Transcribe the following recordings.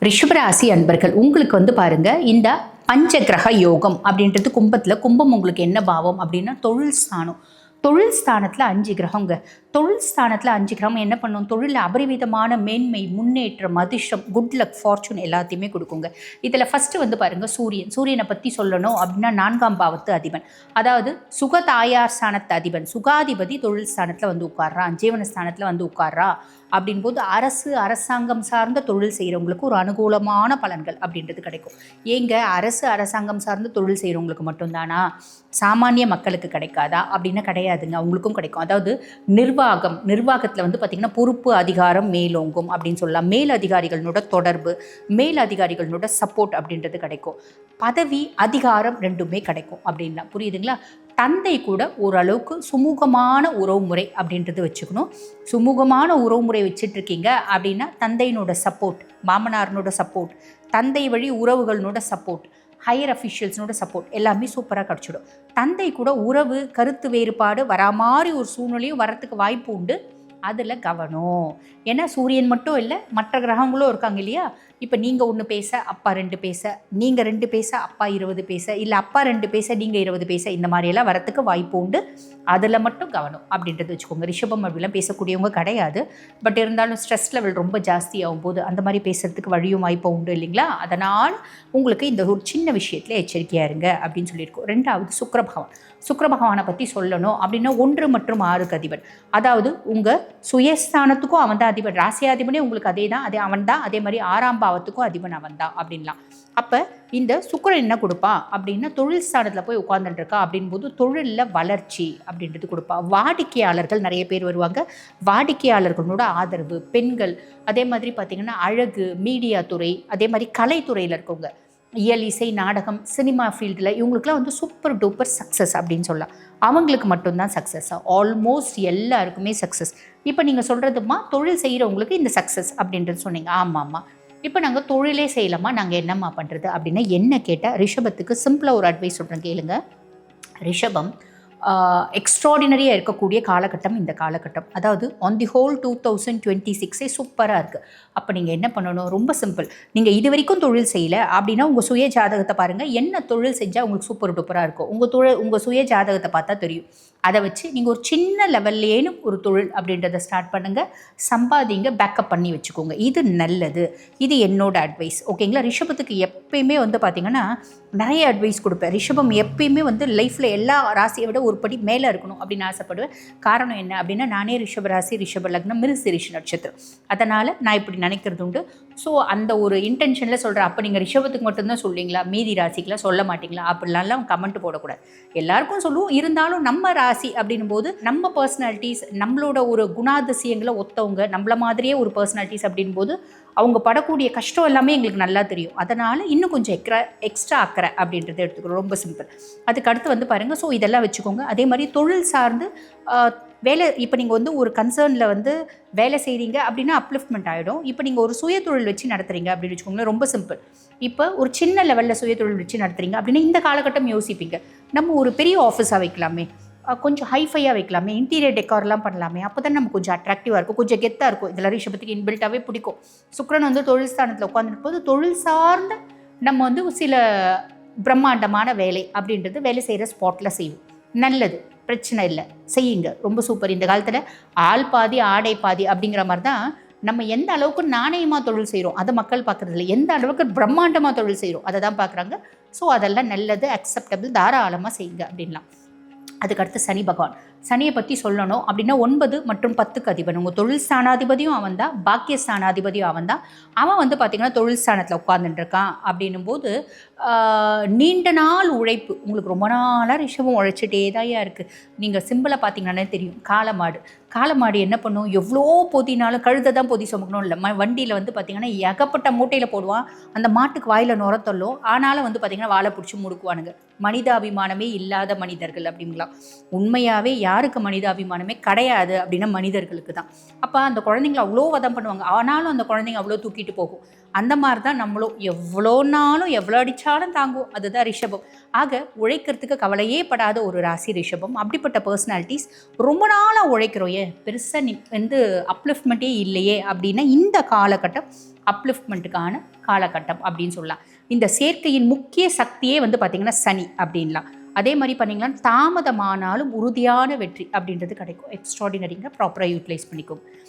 ரிஷபராசி அன்பர்கள் உங்களுக்கு பாருங்க இந்த பஞ்சகிரக யோகம் அப்படின்றது கும்பம் உங்களுக்கு என்ன பாவம் அப்படின்னா தொழில் ஸ்தானம். தொழில் ஸ்தானத்தில் 5 கிரகங்க. தொழில் ஸ்தானத்தில் 5 கிரகம் என்ன பண்ணும்? தொழிலில் அபரிவிதமான மேன்மை, முன்னேற்றம், அதிர்ஷ்டம், குட் லக், ஃபார்ச்சூன் எல்லாத்தையுமே கொடுக்குங்க. இதில் ஃபஸ்ட்டு பாருங்கள் சூரியனை பற்றி சொல்லணும் அப்படின்னா 4ஆம் பாவத்து அதிபன், அதாவது சுகதாயார் ஸ்தானத்து அதிபன், சுகாதிபதி தொழில் ஸ்தானத்தில் உட்கார்றான், ஜீவனஸ்தானத்தில் உட்கார்றா அப்படின் போது அரசாங்கம் சார்ந்த தொழில் செய்கிறவங்களுக்கு ஒரு அனுகூலமான பலன்கள் அப்படின்றது கிடைக்கும். ஏங்க அரசாங்கம் சார்ந்த தொழில் செய்கிறவங்களுக்கு மட்டும்தானா? சாமானிய மக்களுக்கு கிடைக்காதா அப்படின்னா கிடையாதுங்க, அவங்களுக்கும் கிடைக்கும். அதாவது நிர்வாகத்தில் பார்த்திங்கன்னா பொறுப்பு அதிகாரம் மேலோங்கும் அப்படின்னு சொல்லலாம். மேல் அதிகாரிகளோட தொடர்பு, மேல் அதிகாரிகளோட சப்போர்ட் அப்படின்றது கிடைக்கும். பதவி அதிகாரம் ரெண்டுமே கிடைக்கும் அப்படின்னா புரியுதுங்களா? தந்தை கூட ஓரளவுக்கு சுமூகமான உறவுமுறை அப்படின்றது வச்சுக்கணும். சுமூகமான உறவுமுறை வச்சுட்டு இருக்கீங்க அப்படின்னா தந்தையினோட சப்போர்ட், மாமனாரனோட சப்போர்ட், தந்தை வழி உறவுகளோட சப்போர்ட், ஹையர் அஃபிஷியல்ஸ்னோட சப்போர்ட் எல்லாமே சூப்பராக கிடச்சிடும். தந்தை கூட உறவு கருத்து வேறுபாடு வரா மாதிரி ஒரு சூழ்நிலையும் வரத்துக்கு வாய்ப்பு உண்டு. அதில் கவனம். ஏன்னா சூரியன் மட்டும் இல்லை, மற்ற கிரகங்களும் இருக்காங்க இல்லையா? இப்போ நீங்கள் 1 பேச அப்பா 2 பேச, நீங்கள் 2 பேச அப்பா 20 பேச, இல்லை அப்பா 2 பேச நீங்கள் 20 பேச, இந்த மாதிரியெல்லாம் வரத்துக்கு வாய்ப்பு உண்டு. அதில் மட்டும் கவனம் அப்படின்றது வச்சுக்கோங்க. ரிஷபம் அப்படிலாம் பேசக்கூடியவங்க கிடையாது. பட் இருந்தாலும் ஸ்ட்ரெஸ் லெவல் ரொம்ப ஜாஸ்தி ஆகும் போது அந்த மாதிரி பேசுறதுக்கு வழியும் வாய்ப்பும் உண்டு இல்லைங்களா? அதனால் உங்களுக்கு இந்த ஒரு சின்ன விஷயத்தில் எச்சரிக்கையாக இருங்க அப்படின்னு சொல்லியிருக்கோம். 2வது சுக்கிர பகவானை பற்றி சொல்லணும் அப்படின்னா 1 மற்றும் 6க்கு அதிபன், அதாவது உங்கள் சுயஸ்தானத்துக்கும் அவன் தான் அதிபன், ராசியாதிபனே உங்களுக்கு அதே தான், அவன் தான். அதே மாதிரி 6ஆம் பாவத்துக்கும் அதிபன் அவன் தான் அப்படின்லாம். அப்போ இந்த சுக்கிரன் என்ன கொடுப்பான் அப்படின்னா தொழில் ஸ்தானத்தில் போய் உட்கார்ந்துட்டு இருக்கா அப்படின் போது தொழிலில் வளர்ச்சி அப்படின்றது கொடுப்பா. வாடிக்கையாளர்கள் நிறைய பேர் வருவாங்க. வாடிக்கையாளர்களோட ஆதரவு, பெண்கள், அதே மாதிரி பார்த்திங்கன்னா அழகு, மீடியா துறை, அதே மாதிரி கலைத்துறையில் இருக்கவங்க, இயல், இசை, நாடகம், சினிமா ஃபீல்டில் இவங்களுக்குலாம் சூப்பர் டூப்பர் சக்ஸஸ் அப்படின்னு சொல்லலாம். அவங்களுக்கு மட்டும்தான் சக்ஸஸ்ஸாக? ஆல்மோஸ்ட் எல்லாருக்குமே சக்ஸஸ். இப்போ நீங்கள் சொல்கிறதுமா தொழில் செய்கிறவங்களுக்கு இந்த சக்ஸஸ் அப்படின்றது சொன்னீங்க. ஆமாம்மா, இப்போ நாங்கள் தொழிலே செய்யலாமா, நாங்கள் என்னம்மா பண்ணுறது அப்படின்னா என்ன கேட்டால் ரிஷபத்துக்கு சிம்பிளாக ஒரு அட்வைஸ் சொல்கிறேன், கேளுங்க. ரிஷபம் எக்ஸ்ட்ராடினரியாக இருக்கக்கூடிய காலகட்டம் இந்த காலகட்டம். அதாவது ஆன் தி ஹோல் 2026 சூப்பராக இருக்குது. அப்போ நீங்கள் என்ன பண்ணணும்? ரொம்ப சிம்பிள். நீங்கள் இது வரைக்கும் தொழில் செய்யலை அப்படின்னா உங்கள் சுய ஜாதகத்தை பாருங்கள். என்ன தொழில் செஞ்சால் உங்களுக்கு சூப்பர் டூப்பராக இருக்கும் உங்கள் சுய ஜாதகத்தை பார்த்தா தெரியும். அதை வச்சு நீங்கள் ஒரு சின்ன லெவல்லேனும் ஒரு தொழில் அப்படின்றத ஸ்டார்ட் பண்ணுங்கள், சம்பாதிங்க, பேக்கப் பண்ணி வச்சுக்கோங்க. இது நல்லது. இது என்னோட அட்வைஸ், ஓகேங்களா? ரிஷபத்துக்கு எப்பயுமே பார்த்திங்கன்னா நிறைய அட்வைஸ் கொடுப்பேன். ரிஷபம் எப்பயுமே லைஃப்பில் எல்லா ராசியை விட ஒரு படி மேலே இருக்கணும் அப்படின்னு ஆசைப்படுவேன். காரணம் என்ன அப்படின்னா நானே ரிஷபராசி, ரிஷப லக்னம், மிருகசீரிஷ நட்சத்திரம். அதனால் நான் இப்படி நினைக்கிறது உண்டு. ஸோ அந்த ஒரு இன்டென்ஷனில் சொல்கிறேன். அப்போ நீங்கள் ரிஷபத்துக்கு மட்டும்தான் சொல்லுவீங்களா, மீதி ராசிக்கெலாம் சொல்ல மாட்டிங்களா அப்படிலாம் கமெண்ட் போடக்கூடாது. எல்லாருக்கும் சொல்லுவோம். இருந்தாலும் நம்ம ராசி அப்படின்னும் போது நம்ம பர்சனாலிட்டிஸ், நம்மளோட ஒரு குணாதிசயங்களை ஒத்தவங்க, நம்மள மாதிரியே ஒரு பர்சனாலிட்டிஸ் அப்படின் போது அவங்க படக்கூடிய கஷ்டம் எல்லாமே எங்களுக்கு நல்லா தெரியும். அதனால் இன்னும் கொஞ்சம் எக்ஸ்ட்ரா அக்கறை அப்படின்றத எடுத்துக்கிறோம். ரொம்ப சிம்பிள். அதுக்கு அடுத்து பாருங்கள். ஸோ இதெல்லாம் வச்சுக்கோங்க. அதே மாதிரி தொழில் சார்ந்து வேலை, இப்போ நீங்கள் ஒரு கன்சர்னில் வேலை செய்கிறீங்க அப்படின்னா அப்லிஃப்ட்மெண்ட் ஆகிடும். இப்போ நீங்கள் ஒரு சுய தொழில் வச்சு நடத்துகிறீங்க அப்படின்னு வச்சுக்கோங்களேன். ரொம்ப சிம்பிள். இப்போ ஒரு சின்ன லெவலில் சுய தொழில் வச்சு நடத்துகிறீங்க அப்படின்னா இந்த காலகட்டம் யோசிப்பீங்க, நம்ம ஒரு பெரிய ஆஃபீஸாக வைக்கலாமே, கொஞ்சம் ஹைஃபையாக வைக்கலாமே, இன்டீரியர் டெக்கார்லாம் பண்ணலாமே, அப்போ தான் நம்ம கொஞ்சம் அட்ராக்டிவாக இருக்கும், கொஞ்சம் கெத்தாக இருக்கும். இதில் ரிஷபத்துக்கு இன்பில்ட்டாகவே பிடிக்கும். சுக்கிரன் தொழில் ஸ்தானத்தில் உட்காந்துட்டு போது தொழில் சார்ந்த நம்ம சில பிரம்மாண்டமான வேலை அப்படின்றது வேலை செய்கிற ஸ்பாட்டில் செய்வோம். நல்லது, பிரச்சனை இல்லை, செய்யுங்க. ரொம்ப சூப்பர். இந்த காலத்தில் ஆள் பாதி ஆடை பாதி அப்படிங்கிற மாதிரி தான் நம்ம எந்த அளவுக்கு நாணயமாக தொழில் செய்கிறோம் அதை மக்கள் பார்க்குறதில்ல, எந்த அளவுக்கு பிரம்மாண்டமாக தொழில் செய்கிறோம் அதை தான் பார்க்குறாங்க. ஸோ அதெல்லாம் நல்லது, அக்செப்டபிள், தாராளமாக செய்யுங்க அப்படின்லாம். அதுக்கடுத்து சனி பகவான். சனியை பற்றி சொல்லணும் அப்படின்னா 9 மற்றும் 10க்கு அதிபன். உங்கள் தொழில் ஸ்தானாதிபதியும் அவன் தான், பாக்கிய ஸ்தானாதிபதியும் அவன் தான். அவன் பார்த்திங்கன்னா தொழில் ஸ்தானத்தில் உட்காந்துட்டுருக்கான் அப்படின்னும் போது நீண்ட நாள் உழைப்பு உங்களுக்கு ரொம்ப நாளாக ரிஷபம் உழைச்சிட்டே தான் இருக்குது. நீங்கள் சிம்பிளை பார்த்தீங்கன்னாலே தெரியும். காளமாடு என்ன பண்ணும்? எவ்வளோ பொதினாலும் கழுதை தான் பொதி சுமக்கணும் இல்லை, வண்டியில் பார்த்திங்கன்னா ஏகப்பட்ட மூட்டையில் போடுவான். அந்த மாட்டுக்கு வாயில் நுரத்தள்ளும். ஆனாலும் பார்த்திங்கன்னா வாழை பிடிச்சி முடுக்குவானுங்க. மனிதாபிமானமே இல்லாத மனிதர்கள் அப்படிங்களாம். உண்மையாகவே யாருக்கு மனிதாபிமானமே கிடையாது அப்படின்னா மனிதர்களுக்கு தான். அப்போ அந்த குழந்தைங்கள அவ்வளோ வதம் பண்ணுவாங்க, ஆனாலும் அந்த குழந்தைங்க அவ்வளோ தூக்கிட்டு போகும். அந்த மாதிரி தான் நம்மளும் எவ்வளோ நாளும் எவ்வளோ அடித்தாலும் தாங்குவோம். அதுதான் ரிஷபம். ஆக உழைக்கிறதுக்கு கவலையே படாத ஒரு ராசி ரிஷபம். அப்படிப்பட்ட பர்சனாலிட்டிஸ் ரொம்ப நாளாக உழைக்கிறோம், ஏன் பெருசாக வந்து அப்லிஃப்ட்மெண்ட்டே இல்லையே அப்படின்னா இந்த காலகட்டம் அப்லிஃப்ட்மெண்ட்டுக்கான காலகட்டம் அப்படின்னு சொல்லலாம். இந்த சேர்க்கையின் முக்கிய சக்தியே வந்து பார்த்திங்கன்னா சனி அப்படின்லாம். அதே மாதிரி பண்ணிங்கன்னா தாமதமானாலும் உறுதியான வெற்றி அப்படின்றது கிடைக்கும். எக்ஸ்ட்ராடினரிங்க, ப்ராப்பராக யூட்டிலைஸ் பண்ணிக்கும்.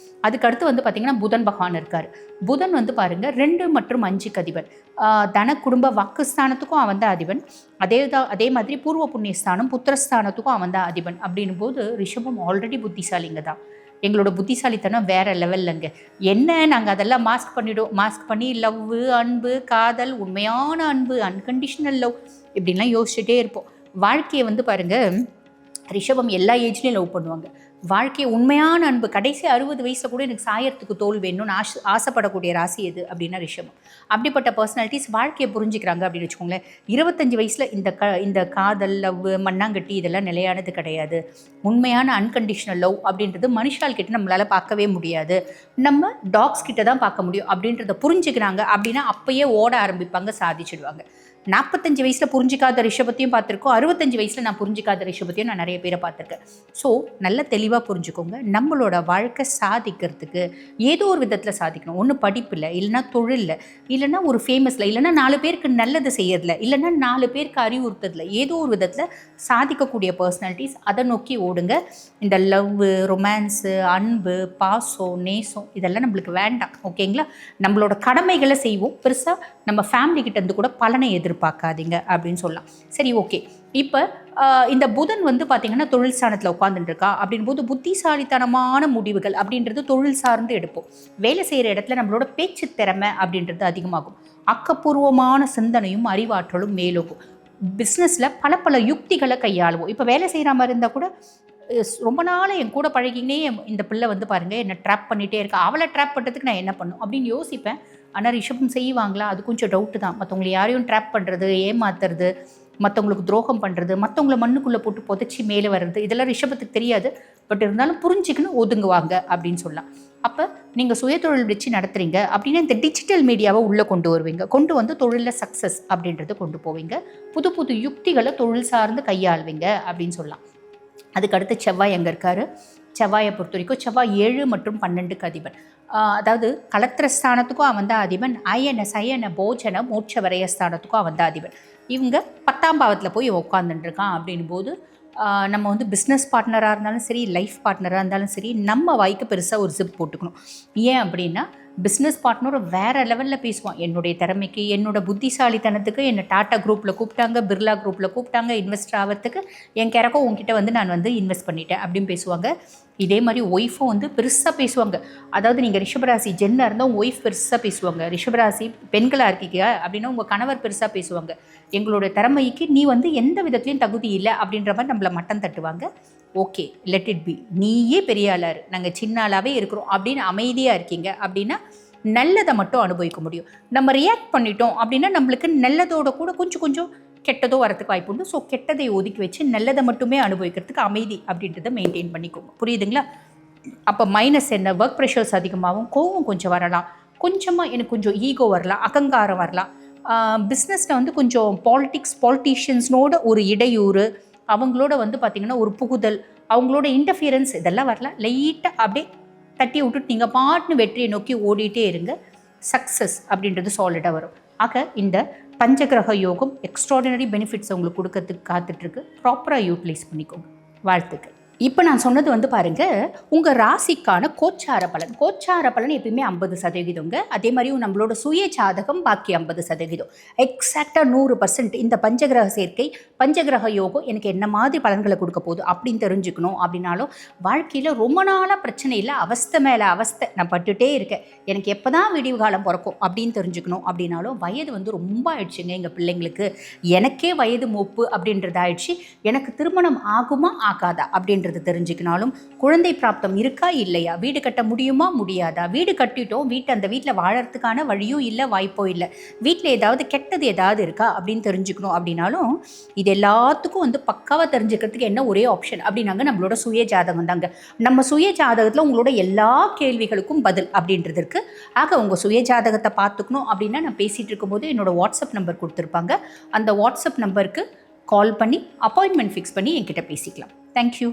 அதுக்கடுத்து வந்து பார்த்திங்கன்னா புதன் பகவான் இருக்கார். புதன் வந்து பாருங்கள் 2 மற்றும் 5க்கு அதிபன். தன குடும்ப வாக்குஸ்தானத்துக்கும் அவன் தான் அதிபன். அதே மாதிரி பூர்வ புண்ணியஸ்தானம் புத்திரஸ்தானத்துக்கும் அவன் தான் அதிபன். அப்படின்னும் போது ரிஷபம் ஆல்ரெடி புத்திசாலிங்க தான். எங்களோட புத்திசாலித்தனம் வேறு லெவல்லங்க. என்ன நாங்கள் அதெல்லாம் மாஸ்க் பண்ணிவிடுவோம். மாஸ்க் பண்ணி லவ்வு, அன்பு, காதல், உண்மையான அன்பு, அன்கண்டிஷனல் லவ் இப்படின்லாம் யோசிச்சுட்டே இருப்போம். வாழ்க்கையை வந்து பாருங்கள், ரிஷபம் எல்லா ஏஜ்லேயும் லவ் பண்ணுவாங்க. வாழ்க்கையை உண்மையான அன்பு கடைசி 60 வயசில் கூட எனக்கு சாயறதுக்கு தோல் வேணும்னு ஆசைப்படக்கூடிய ராசி எது அப்படின்னா ரிஷபம். அப்படிப்பட்ட பர்சனாலிட்டிஸ் வாழ்க்கையை புரிஞ்சுக்கிறாங்க அப்படின்னு வச்சுக்கோங்களேன். 25 வயசில் இந்த காதல், லவ், மண்ணாங்கட்டி இதெல்லாம் நிலையானது கிடையாது. உண்மையான அன்கண்டிஷனல் லவ் அப்படின்றது மனுஷால் கிட்ட நம்மளால் பார்க்கவே முடியாது, நம்ம டாக்ஸ் கிட்ட தான் பார்க்க முடியும் அப்படின்றத புரிஞ்சுக்கிறாங்க. அப்படின்னா அப்பயே ஓட ஆரம்பிப்பாங்க, சாதிச்சிடுவாங்க. 45 வயசில் புரிஞ்சிக்காத ரிஷபத்தையும் பார்த்துருக்கோம், 65 வயசில் நான் புரிஞ்சிக்காத ரிஷபத்தையும் நான் நிறைய பேரை பார்த்துருக்கேன். ஸோ நல்ல தெளிவாக புரிஞ்சுக்கோங்க. நம்மளோட வாழ்க்கை சாதிக்கிறதுக்கு ஏதோ ஒரு விதத்தில் சாதிக்கணும். ஒன்று படிப்பில், இல்லைனா தொழிலில், இல்லைனா ஒரு ஃபேமஸில், இல்லைனா 4 பேருக்கு நல்லது செய்யறதில்ல, இல்லைனா 4 பேருக்கு அறிவுறுத்துறதுல ஏதோ ஒரு விதத்தில் சாதிக்கக்கூடிய பர்சனாலிட்டிஸ் அதை நோக்கி ஓடுங்க. இந்த லவ்வு, ரொமான்ஸு, அன்பு, பாசம், நேசம் இதெல்லாம் நம்மளுக்கு வேண்டாம். ஓகேங்களா? நம்மளோட கடமைகளை செய்வோம். பெருசாக நம்ம ஃபேமிலி கிட்ட இருந்து கூட பலனை எதிர்பார்க்காதீங்க அப்படின்னு சொல்லலாம். சரி, ஓகே. இப்போ இந்த புதன் வந்து பார்த்திங்கன்னா தொழில் ஸ்தானத்தில் உட்காந்துட்டு இருக்கா அப்படின்போது புத்திசாலித்தனமான முடிவுகள் அப்படின்றது தொழில் சார்ந்து எடுப்போம். வேலை செய்கிற இடத்துல நம்மளோட பேச்சு திறமை அப்படின்றது அதிகமாகும். ஆக்கப்பூர்வமான சிந்தனையும் அறிவாற்றலும் மேலோகும். பிஸ்னஸில் பல யுக்திகளை கையாளுவோம். இப்போ வேலை செய்கிற மாதிரி இருந்தால் கூட ரொம்ப நாள் என் கூட பழகினே இந்த பிள்ளை வந்து பாருங்கள் என்னை ட்ராப் பண்ணிகிட்டே இருக்கா, அவளை ட்ராப் பண்ணுறதுக்கு நான் என்ன பண்ணும் அப்படின்னு யோசிப்பேன். ஆனால் ரிஷபம் செய்வாங்களா? அது கொஞ்சம் டவுட்டு தான். மற்றவங்களை யாரையும் ட்ராப் பண்ணுறது, ஏமாத்துறது, மற்றவங்களுக்கு துரோகம் பண்ணுறது, மற்றவங்கள மண்ணுக்குள்ளே போட்டு புதைச்சி மேலே வர்றது இதெல்லாம் ரிஷபத்துக்கு தெரியாது. பட் இருந்தாலும் புரிஞ்சுக்கணும், ஒதுங்குவாங்க அப்படின்னு சொல்லலாம். அப்போ நீங்கள் சுயதொழில் வச்சு நடத்துகிறீங்க அப்படின்னா இந்த டிஜிட்டல் மீடியாவை உள்ளே கொண்டு வருவீங்க. கொண்டு வந்து தொழிலில் சக்ஸஸ் அப்படின்றத கொண்டு போவீங்க. புது யுக்திகளை தொழில் சார்ந்து கையாளுவீங்க அப்படின்னு சொல்லலாம். அதுக்கடுத்து செவ்வாய் எங்கே இருக்கார்? செவ்வாயை பொறுத்த வரைக்கும் செவ்வாய் 7 மற்றும் 12க்கு அதிபன். அதாவது கலத்திரஸ்தானத்துக்கும் அவன் தான் அதிபன். அயன சயன போஜன மோட்ச வரையஸ்தானத்துக்கும் அவன் தான் அதிபன். இவங்க 10ஆம் பாவத்தில் போய் உட்காந்துட்டுருக்கான். அப்படின் போது நம்ம வந்து பிஸ்னஸ் பார்ட்னராக இருந்தாலும் சரி, லைஃப் பார்ட்னராக இருந்தாலும் சரி, நம்ம வாய்க்கு பெருசாக ஒரு ஜிப் போட்டுக்கணும். ஏன் அப்படின்னா பிஸ்னஸ் பார்ட்னரும் வேறு லெவலில் பேசுவான். என்னுடைய திறமைக்கு, என்னோடய புத்திசாலித்தனத்துக்கு என்னை டாட்டா குரூப்பில் கூப்பிட்டாங்க, பிர்லா குரூப்பில் கூப்பிட்டாங்க இன்வெஸ்டர் ஆகிறதுக்கு, என் கிறக்கும் உங்ககிட்ட வந்து நான் வந்து இன்வெஸ்ட் பண்ணிட்டேன் அப்படின்னு பேசுவாங்க. இதே மாதிரி ஒய்ஃபும் வந்து பெருசாக பேசுவாங்க. அதாவது நீங்கள் ரிஷபராசி ஜென்னாக இருந்தால் உங்கள் ஒய்ஃப் பெருசாக பேசுவாங்க. ரிஷபராசி பெண்களாக இருக்கீங்க அப்படின்னா உங்கள் கணவர் பெருசாக பேசுவாங்க. எங்களோட திறமைக்கு நீ வந்து எந்த விதத்துலையும் தகுதி இல்லை அப்படின்ற மாதிரி நம்மளை மட்டம் தட்டுவாங்க. ஓகே, லெட் இட் பி, நீயே பெரிய ஆளாரு, நாங்கள் சின்ன ஆளாகவே இருக்கிறோம் அப்படின்னு அமைதியாக இருக்கீங்க அப்படின்னா நல்லதை மட்டும் அனுபவிக்க முடியும். நம்ம ரியாக்ட் பண்ணிட்டோம் அப்படின்னா நம்மளுக்கு நல்லதோட கூட கொஞ்சம் கெட்டதோ வரத்துக்கு வாய்ப்பு உண்டு. ஸோ கெட்டதை ஒதுக்கி வச்சு நல்லதை மட்டுமே அனுபவிக்கிறதுக்கு அமைதி அப்படின்றத மெயின்டைன் பண்ணிக்கோங்க. புரியுதுங்களா? அப்போ மைனஸ் என்ன? ஒர்க் ப்ரெஷர்ஸ் அதிகமாகவும், கோவம் கொஞ்சம் வரலாம், கொஞ்சமாக எனக்கு கொஞ்சம் ஈகோ வரலாம், அகங்காரம் வரலாம். பிஸ்னஸில் வந்து கொஞ்சம் பாலிட்டிஷியன்ஸ்னோட ஒரு இடையூறு, அவங்களோட வந்து பார்த்திங்கன்னா ஒரு புகுதல், அவங்களோட இன்டர்ஃபியரன்ஸ் இதெல்லாம் வரலாம். லைட்டாக அப்படியே தட்டி விட்டுட்டு நீங்கள் பாட்டுன்னு வெற்றியை நோக்கி ஓடிட்டே இருங்க. சக்ஸஸ் அப்படின்றது சாலிடாக வரும். ஆக இந்த பஞ்சகிரக யோகம் எக்ஸ்ட்ராடினரி பெனிஃபிட்ஸ் உங்களுக்கு கொடுக்கறதுக்கு காத்துட்ருக்கு. ப்ராப்பராக யூட்டிலைஸ் பண்ணிக்கோங்க. வாழ்த்துக்கள். இப்போ நான் சொன்னது வந்து பாருங்கள், உங்கள் ராசிக்கான கோச்சார பலன் எப்பயுமே 50%. அதே மாதிரியும் நம்மளோட சுய ஜாதகம் பாக்கி 50%. எக்ஸாக்டாக 100% இந்த பஞ்சகிரக சேர்க்கை, பஞ்சகிரக யோகம் எனக்கு என்ன மாதிரி பலன்களை கொடுக்க போகுது அப்படின்னு தெரிஞ்சுக்கணும். அப்படின்னாலும் வாழ்க்கையில் ரொம்ப நாளாக பிரச்சனை இல்லை, அவஸ்தை மேலே அவஸ்தை நான் பட்டுகிட்டே இருக்கேன், எனக்கு எப்போ தான் விடிவு காலம் பிறக்கும் அப்படின்னு தெரிஞ்சுக்கணும். அப்படின்னாலும் வயது வந்து ரொம்ப ஆயிடுச்சுங்க எங்கள் பிள்ளைங்களுக்கு, எனக்கே வயது மூப்பு அப்படின்றது ஆயிடுச்சு, எனக்கு திருமணம் ஆகுமா ஆகாதா அப்படின்றது அப்படின்றது தெரிஞ்சுக்கினாலும், குழந்தை பிராப்தம் இருக்கா இல்லையா, வீடு கட்ட முடியுமா முடியாதா, வீடு கட்டிட்டோம், அந்த வீட்டில் வாழறதுக்கான வழியும் இல்லை, வாய்ப்போ இல்லை, வீட்டில் ஏதாவது கெட்டது ஏதாவது இருக்கா அப்படின்னு தெரிஞ்சுக்கணும் அப்படின்னாலும், இது எல்லாத்துக்கும் வந்து பக்காவாக தெரிஞ்சுக்கிறதுக்கு என்ன ஒரே ஆப்ஷன் அப்படின்னாங்க நம்மளோட சுய ஜாதகம் தாங்க. நம்ம சுய ஜாதகத்தில் உங்களோட எல்லா கேள்விகளுக்கும் பதில் அப்படின்றது இருக்குது. ஆக உங்கள் சுய ஜாதகத்தை பார்த்துக்கணும் அப்படின்னா, நான் பேசிகிட்டு இருக்கும்போது என்னோட வாட்ஸ்அப் நம்பர் கொடுத்துருப்பாங்க. அந்த வாட்ஸ்அப் நம்பருக்கு கால் பண்ணி அப்பாயின்மெண்ட் ஃபிக்ஸ் பண்ணி என்கிட்ட பேசிக்கலாம். தேங்க்யூ.